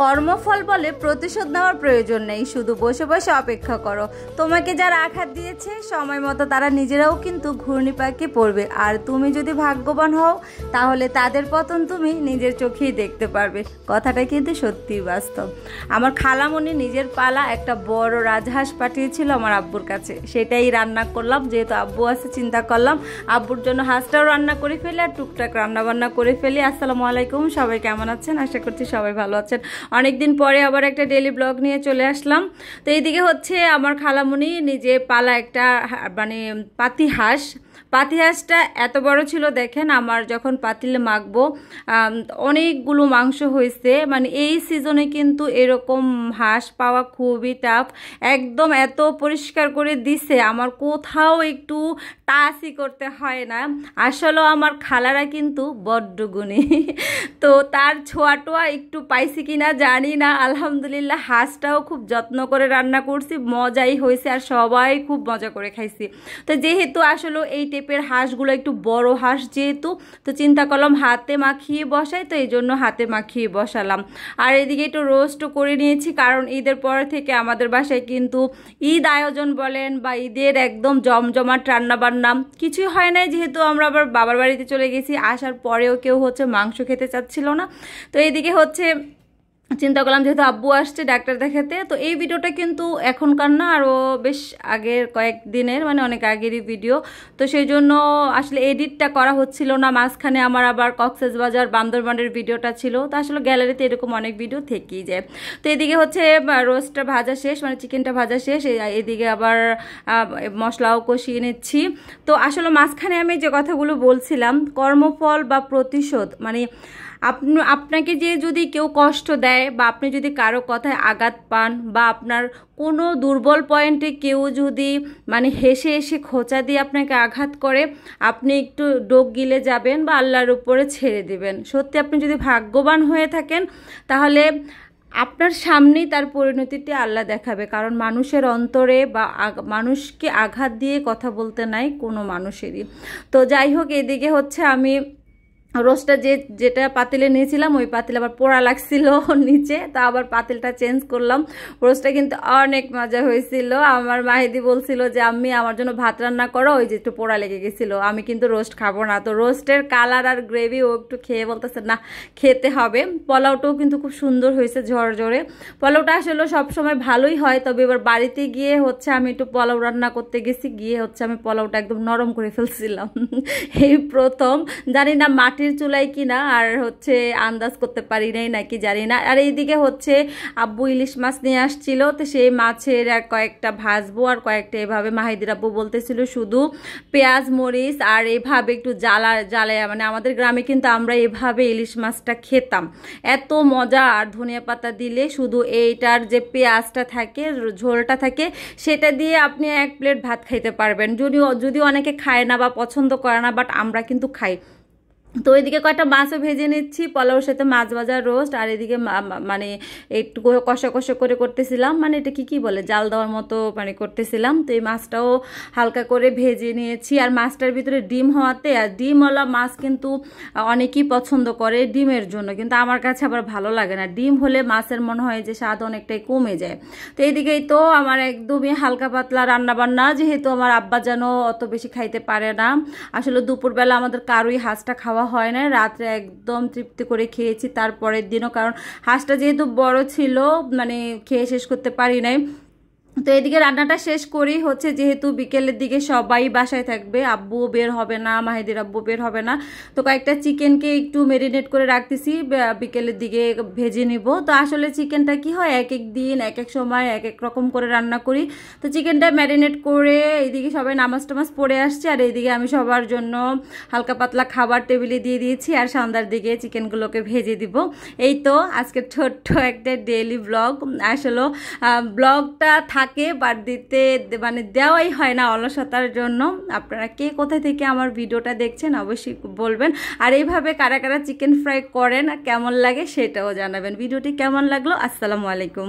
কর্মফল বলে প্রতিশোধ নেওয়ার প্রয়োজন নেই, শুধু বসে বসে অপেক্ষা করো। তোমাকে যারা আঘাত দিয়েছে সময় মতো তারা নিজেরাও কিন্তু ঘূর্ণি পাকে পড়বে। আর তুমি যদি ভাগ্যবান হও তাহলে তাদের পতন তুমি নিজের চোখেই দেখতে পারবে। কথাটা কিন্তু সত্যিই বাস্তব। আমার খালামণি নিজের পালা একটা বড় রাজহাঁস পাঠিয়েছিল আমার আব্বুর কাছে, সেটাই রান্না করলাম। যেহেতু আব্বু আছে চিন্তা করলাম আব্বুর জন্য হাঁসটাও রান্না করে ফেলি আর টুকটাক রান্নাবান্না করে ফেলি। আসসালামু আলাইকুম, সবাই কেমন আছেন? আশা করছি সবাই ভালো আছেন। অনেকদিন পরে আবার একটা ডেইলি ব্লগ নিয়ে চলে আসলাম। তো এইদিকে হচ্ছে আমার খালামণি নিজে পালা একটা মানে পাতি হাঁসটা এত বড় ছিল দেখেন। আমার যখন পাতিলে মাখবো অনেকগুলো মাংস হয়েছে। মানে এই সিজনে কিন্তু এরকম হাঁস পাওয়া খুবই টাফ। একদম এত পরিষ্কার করে দিছে, আমার কোথাও একটু টাচই করতে হয় না। আসলে আমার খালারা কিন্তু বড্ড গুণী, তো তার ছোঁয়াটোয়া একটু পাইছি কিনা জানি না। আলহামদুলিল্লাহ হাঁসটাও খুব যত্ন করে রান্না করছি, মজাই হয়েছে আর সবাই খুব মজা করে খাইছি। তো যেহেতু আসলে এই টাইপের হাঁসগুলো একটু বড় হাঁস যেহেতু, তো চিন্তা করলাম হাতে মাখিয়ে বসাই, তো এই জন্য হাতে মাখিয়ে বসালাম। আর এদিকে একটু রোস্টও করে নিয়েছি, কারণ ঈদের পর থেকে আমাদের বাসায় কিন্তু ঈদ আয়োজন বলেন বা ঈদের একদম জমজমাট রান্নাবান্না কিছুই হয় নাই। যেহেতু আমরা আবার বাবার বাড়িতে চলে গেছি, আসার পরেও কেউ হচ্ছে মাংস খেতে চাচ্ছিল না। তো এইদিকে হচ্ছে চিন্তা করলাম যেহেতু আব্বু আসছে ডাক্তার দেখাতে, তো এই ভিডিওটা কিন্তু এখনকার না, আরও বেশ আগের কয়েকদিনের, মানে অনেক আগেরই ভিডিও। তো সেই জন্য আসলে এডিটটা করা হচ্ছিল না। মাঝখানে আমার আবার কক্সবাজার বান্দরবানের ভিডিওটা ছিল, তো আসলে গ্যালারিতে এরকম অনেক ভিডিও থেকেই যায়। তো এদিকে হচ্ছে রোস্টটা ভাজা শেষ, মানে চিকেনটা ভাজা শেষ। এদিকে আবার মশলাও কষিয়ে নিচ্ছি। তো আসলে মাঝখানে আমি যে কথাগুলো বলছিলাম, কর্মফল বা প্রতিশোধ, মানে আপনাকে যে যদি কেউ কষ্ট দেয় বা আপনি যদি কারো কথায় আঘাত পান বা আপনার কোনো দুর্বল পয়েন্টে কেউ যদি মানে হেসে হেসে খোঁচা দিয়ে আপনাকে আঘাত করে, আপনি একটু ডোক গিলে যাবেন বা আল্লাহর উপরে ছেড়ে দিবেন। সত্যি আপনি যদি ভাগ্যবান হয়ে থাকেন তাহলে আপনার সামনেই তার পরিণতিটি আল্লাহ দেখাবে। কারণ মানুষের অন্তরে বা মানুষকে আঘাত দিয়ে কথা বলতে নাই কোনো মানুষেরই। তো যাই হোক, এদিকে হচ্ছে আমি রোস্টটা যেটা পাতিলে নিয়েছিলাম ওই পাতিল আবার পোড়া লাগছিল নিচে, তো আবার পাতিলটা চেঞ্জ করলাম। রোস্টটা কিন্তু অনেক মজা হয়েছিল। আমার মাহিদি বলছিল যে আম্মি আমার জন্য ভাত রান্না করো, ওই যে একটু পোড়া লেগে গেছিলো, আমি কিন্তু রোস্ট খাবো না। তো রোস্টের কালার আর গ্রেভি ও একটু খেয়ে বলতেছে না খেতে হবে। পোলাওটাও কিন্তু খুব সুন্দর হয়েছে, ঝরঝরে। পোলাওটা আসলে সবসময় ভালোই হয়, তবে এবার বাড়িতে গিয়ে হচ্ছে আমি একটু পোলাও রান্না করতে গেছি, গিয়ে হচ্ছে আমি পোলাওটা একদম নরম করে ফেলছিলাম। এই প্রথম, জানি না মাটির চুলাই কিনা, আর হচ্ছে আন্দাজ করতে পারি নাই নাকি জানি না। আর এইদিকে হচ্ছে আব্বু ইলিশ মাছ নিয়ে আসছিল, তো সেই মাছের আর কয়েকটা ভাজবো আর কয়েকটা এভাবে মাহিদির আব্বু বলতেছিল শুধু পেঁয়াজ মরিচ আর এভাবে একটু জ্বালায়া, মানে আমাদের গ্রামে কিন্তু আমরা এভাবে ইলিশ মাছটা খেতাম, এত মজা। আর ধনিয়া পাতা দিলে শুধু এইটার যে পেঁয়াজটা থাকে, ঝোলটা থাকে, সেটা দিয়ে আপনি এক প্লেট ভাত খাইতে পারবেন। যদিও অনেকে খায় না বা পছন্দ করে না, বাট আমরা কিন্তু খাই। তো এদিকে কয়েকটা মাছও ভেজে নিচ্ছি, পোলাওর সাথে মাছ ভাজা রোস্ট। আর এদিকে মানে একটু কষা কষা করে করতেছিলাম, মানে এটা কি বলে জাল দেওয়ার মতো মানে করতেছিলাম। তো এই মাছটাও হালকা করে ভেজে নিয়েছি। আর মাছটার ভিতরে ডিম হওয়াতে, আর ডিমওয়ালা মাছ কিন্তু অনেকেই পছন্দ করে ডিমের জন্য, কিন্তু আমার কাছে আবার ভালো লাগে না। ডিম হলে মাছের মনে হয় যে স্বাদ অনেকটাই কমে যায়। তো এইদিকেই তো আমার একদমই হালকা পাতলা রান্নাবান্না, যেহেতু আমার আব্বা যেন অত বেশি খাইতে পারে না। আসলে দুপুরবেলা আমাদের কারোই হাঁসটা খাওয়া হয় না, রাত্রে একদম তৃপ্তি করে খেয়েছি তারপরের দিনও, কারণ হাঁসটা যেহেতু বড় ছিল মানে খেয়ে শেষ করতে পারি নাই। তো এদিকে রান্নাটা শেষ করি হচ্ছে, যেহেতু বিকেলের দিকে সবাই বাসায় থাকবে, আব্বুও বের হবে না, মাহিদির আব্বু বের হবে না, তো কয়েকটা চিকেনকে একটু মেরিনেট করে রাখতেছি, বিকেলের দিকে ভেজে নিব। তো আসলে চিকেনটা কি হয়, এক এক দিন এক এক সময় এক এক রকম করে রান্না করি। তো চিকেনটা ম্যারিনেট করে এইদিকে সবাই নামাজ টামাজ পড়ে আসছে, আর এইদিকে আমি সবার জন্য হালকা পাতলা খাবার টেবিলে দিয়ে দিয়েছি, আর সন্ধ্যার দিকে চিকেনগুলোকে ভেজে দিব। এই তো আজকে ছোট্ট একটা ডেইলি ব্লগ। আসলে ব্লগটা থাকে বাট দিতে মানে দেওয়াই হয় না অলসতার জন্য। আপনারা কে কোথায় থেকে আমার ভিডিওটা দেখছেন অবশ্যই বলবেন। আর এইভাবে কারা কারা চিকেন ফ্রাই করেন আর কেমন লাগে সেটাও জানাবেন। ভিডিওটি কেমন লাগলো? আসসালামু আলাইকুম।